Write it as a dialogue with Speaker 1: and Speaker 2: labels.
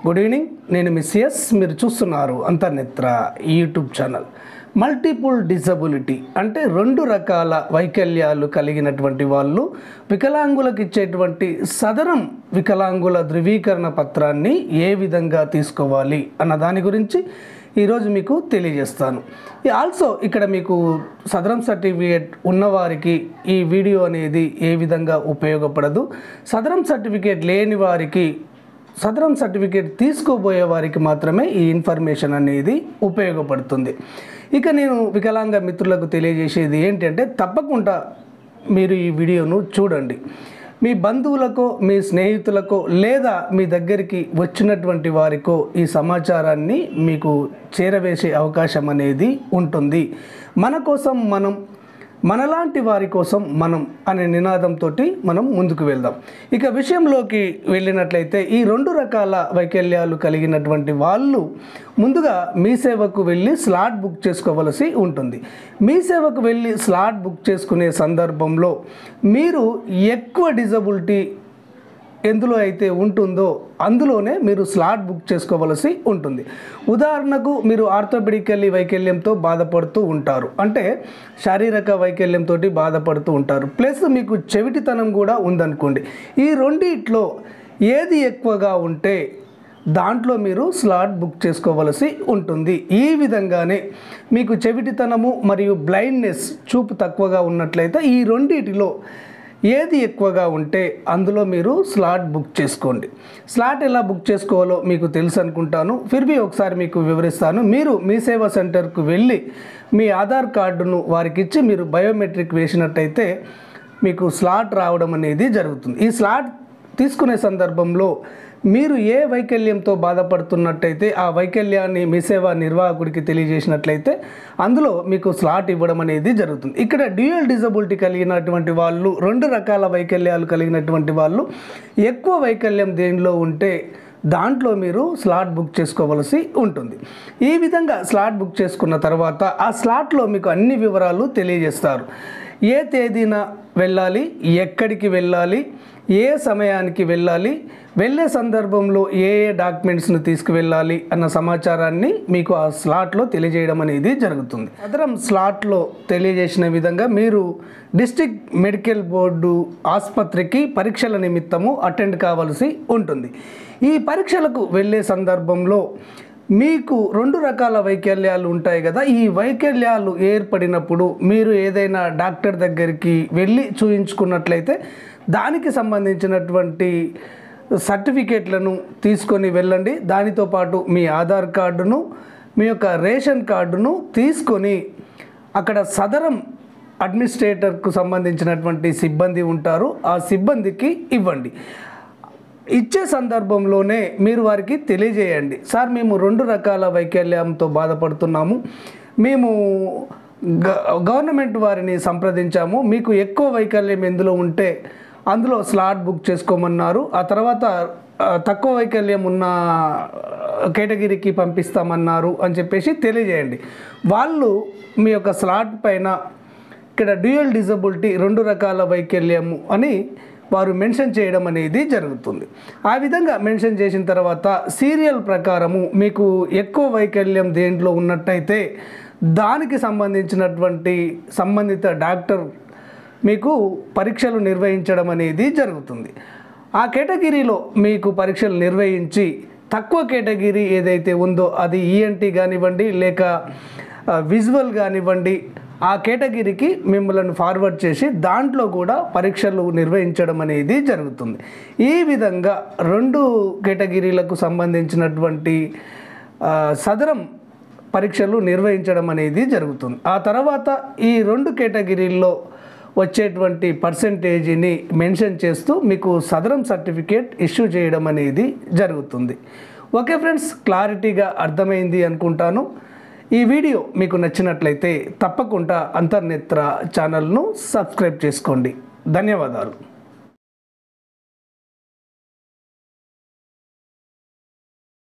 Speaker 1: Good evening, నేను మిస్ఎస్. మీరు చూస్తున్నారు అంతర్నేత్ర యూట్యూబ్ ఛానల్. మల్టిపుల్ డిజబిలిటీ అంటే రెండు రకాల వైకల్యాలు కలిగినటువంటి వాళ్ళు వికలాంగులకు ఇచ్చేటువంటి సదరం వికలాంగుల ధృవీకరణ పత్రాన్ని ఏ విధంగా తీసుకోవాలి అన్న దాని గురించి ఈరోజు మీకు తెలియజేస్తాను. ఆల్సో ఇక్కడ మీకు సదరం సర్టిఫికేట్ ఉన్నవారికి ఈ వీడియో అనేది ఏ విధంగా ఉపయోగపడదు, సదరం సర్టిఫికేట్ లేని వారికి, సదరం సర్టిఫికేట్ తీసుకోబోయే వారికి మాత్రమే ఈ ఇన్ఫర్మేషన్ అనేది ఉపయోగపడుతుంది. ఇక నేను వికలాంగ మిత్రులకు తెలియజేసేది ఏంటంటే, తప్పకుండా మీరు ఈ వీడియోను చూడండి. మీ బంధువులకో, మీ స్నేహితులకో, లేదా మీ దగ్గరికి వచ్చినటువంటి వారికో ఈ సమాచారాన్ని మీకు చేరవేసే అవకాశం అనేది ఉంటుంది. మన కోసం మనం, మనలాంటి వారి కోసం మనం అనే నినాదంతో మనం ముందుకు వెళ్దాం. ఇక విషయంలోకి వెళ్ళినట్లయితే, ఈ రెండు రకాల వైకల్యాలు కలిగినటువంటి వాళ్ళు ముందుగా మీ సేవకు వెళ్ళి స్లాట్ బుక్ చేసుకోవలసి ఉంటుంది. మీ సేవకు వెళ్ళి స్లాట్ బుక్ చేసుకునే సందర్భంలో మీరు ఎక్కువ డిజబిలిటీ ఎందులో అయితే ఉంటుందో అందులోనే మీరు స్లాట్ బుక్ చేసుకోవలసి ఉంటుంది. ఉదాహరణకు మీరు ఆర్థోపెడికల్లీ వైకల్యంతో బాధపడుతూ ఉంటారు, అంటే శారీరక వైకల్యంతో బాధపడుతూ ఉంటారు, ప్లస్ మీకు చెవిటితనం కూడా ఉందనుకోండి. ఈ రెండిట్లో ఏది ఎక్కువగా ఉంటే దాంట్లో మీరు స్లాట్ బుక్ చేసుకోవలసి ఉంటుంది. ఈ విధంగానే మీకు చెవిటితనము మరియు బ్లైండ్నెస్, చూపు తక్కువగా ఉన్నట్లయితే ఈ రెండిటిలో ఏది ఎక్కువగా ఉంటే అందులో మీరు స్లాట్ బుక్ చేసుకోండి. స్లాట్ ఎలా బుక్ చేసుకోవాలో మీకు తెలుసు అనుకుంటాను, ఫిర్బీ ఒకసారి మీకు వివరిస్తాను. మీరు మీ సేవా సెంటర్కు వెళ్ళి మీ ఆధార్ కార్డును వారికి ఇచ్చి మీరు బయోమెట్రిక్ వేసినట్టయితే మీకు స్లాట్ రావడం అనేది జరుగుతుంది. ఈ స్లాట్ తీసుకునే సందర్భంలో మీరు ఏ వైకల్యంతో బాధపడుతున్నట్టయితే ఆ వైకల్యాన్ని మీ సేవా నిర్వాహకుడికి తెలియజేసినట్లయితే అందులో మీకు స్లాట్ ఇవ్వడం అనేది జరుగుతుంది. ఇక్కడ డ్యూయల్ డిజబిలిటీ కలిగినటువంటి వాళ్ళు, రెండు రకాల వైకల్యాలు కలిగినటువంటి వాళ్ళు ఎక్కువ వైకల్యం దేనిలో ఉంటే దాంట్లో మీరు స్లాట్ బుక్ చేసుకోవలసి ఉంటుంది. ఈ విధంగా స్లాట్ బుక్ చేసుకున్న తర్వాత ఆ స్లాట్లో మీకు అన్ని వివరాలు తెలియజేస్తారు. ఏ తేదీన వెళ్ళాలి, ఎక్కడికి వెళ్ళాలి, ఏ సమయానికి వెళ్ళాలి, వెళ్ళే సందర్భంలో ఏ డాక్యుమెంట్స్ను తీసుకువెళ్ళాలి అన్న సమాచారాన్ని మీకు ఆ స్లాట్లో తెలియజేయడం అనేది జరుగుతుంది. సదరం స్లాట్లో తెలియజేసిన విధంగా మీరు డిస్ట్రిక్ట్ మెడికల్ బోర్డు ఆసుపత్రికి పరీక్షల నిమిత్తము అటెండ్ కావాల్సి ఉంటుంది. ఈ పరీక్షలకు వెళ్ళే సందర్భంలో మీకు రెండు రకాల వైకల్యాలు ఉంటాయి కదా. ఈ వైకల్యాలు ఏర్పడినప్పుడు మీరు ఏదైనా డాక్టర్ దగ్గరికి వెళ్ళి చూయించుకున్నట్లయితే దానికి సంబంధించినటువంటి సర్టిఫికేట్లను తీసుకొని వెళ్ళండి. దానితో పాటు మీ ఆధార్ కార్డును, మీ యొక్క రేషన్ కార్డును తీసుకొని అక్కడ సదరం అడ్మినిస్ట్రేటర్కు సంబంధించినటువంటి సిబ్బంది ఉంటారు, ఆ సిబ్బందికి ఇవ్వండి. ఇచ్చే సందర్భంలోనే మీరు వారికి తెలియజేయండి, సార్ మేము రెండు రకాల వైకల్యంతో బాధపడుతున్నాము, మేము గవర్నమెంట్ వారిని సంప్రదించాము, మీకు ఎక్కువ వైకల్యం ఎందులో ఉంటే అందులో స్లాట్ బుక్ చేసుకోమన్నారు, ఆ తర్వాత తక్కువ వైకల్యం ఉన్న కేటగిరీకి పంపిస్తామన్నారు అని చెప్పేసి తెలియజేయండి. వాళ్ళు మీ యొక్క స్లాట్ పైన ఇక్కడ డ్యూయల్ డిజబిలిటీ, రెండు రకాల వైకల్యము అని వారు మెన్షన్ చేయడం అనేది జరుగుతుంది. ఆ విధంగా మెన్షన్ చేసిన తర్వాత సీరియల్ ప్రకారము మీకు ఎక్కువ వైకల్యం దేంట్లో ఉన్నట్టయితే దానికి సంబంధించినటువంటి సంబంధిత డాక్టర్ మీకు పరీక్షలు నిర్వహించడం అనేది జరుగుతుంది. ఆ కేటగిరీలో మీకు పరీక్షలు నిర్వహించి తక్కువ కేటగిరీ ఏదైతే ఉందో అది ఈఎన్టీ కానివ్వండి, లేక విజువల్ కానివ్వండి, ఆ కేటగిరీకి మిమ్మల్ని ఫార్వర్డ్ చేసి దాంట్లో కూడా పరీక్షలు నిర్వహించడం అనేది జరుగుతుంది. ఈ విధంగా రెండు కేటగిరీలకు సంబంధించినటువంటి సదరం పరీక్షలు నిర్వహించడం అనేది జరుగుతుంది. ఆ తర్వాత ఈ రెండు కేటగిరీల్లో వచ్చేటువంటి పర్సెంటేజీని మెన్షన్ చేస్తూ మీకు సదరం సర్టిఫికేట్ ఇష్యూ చేయడం అనేది జరుగుతుంది. ఓకే ఫ్రెండ్స్, క్లారిటీగా అర్థమైంది అనుకుంటాను. ఈ వీడియో మీకు నచ్చినట్లయితే తప్పకుండా అంతర్నేత్ర ఛానల్ను సబ్స్క్రైబ్ చేసుకోండి. ధన్యవాదాలు.